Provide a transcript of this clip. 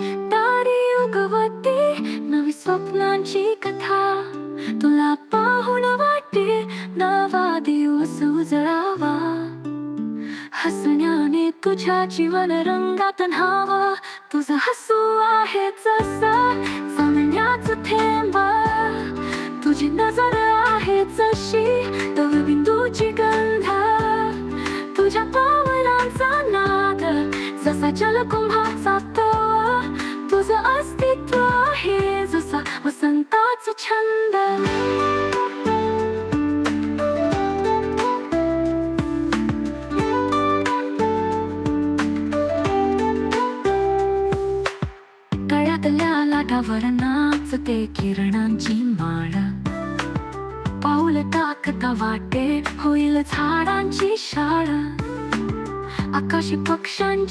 दारी उगवती नवी स्वप्नांची कथा. तुला पाहून वाटे नवा दिवस उजळावा. हसण्याने तुझ्या जीवन रंगात न्हावा. तुझं हसू आहे जसं चांदण्याचं थेंब. तुझी नजर आहे जशी दवबिंदूची गंध. तुझ्या पावलांचा नाद जसा जलकुंभाचा तोवा. तुझं अस्तित्व आहे जसा वसंताचा छंद. तळ्यातल्या लाटावर नाचते किरणांची माळ. पाऊल टाकता वाटे होईल झाडांची शाळा. आकाशी पक्ष्यांच्या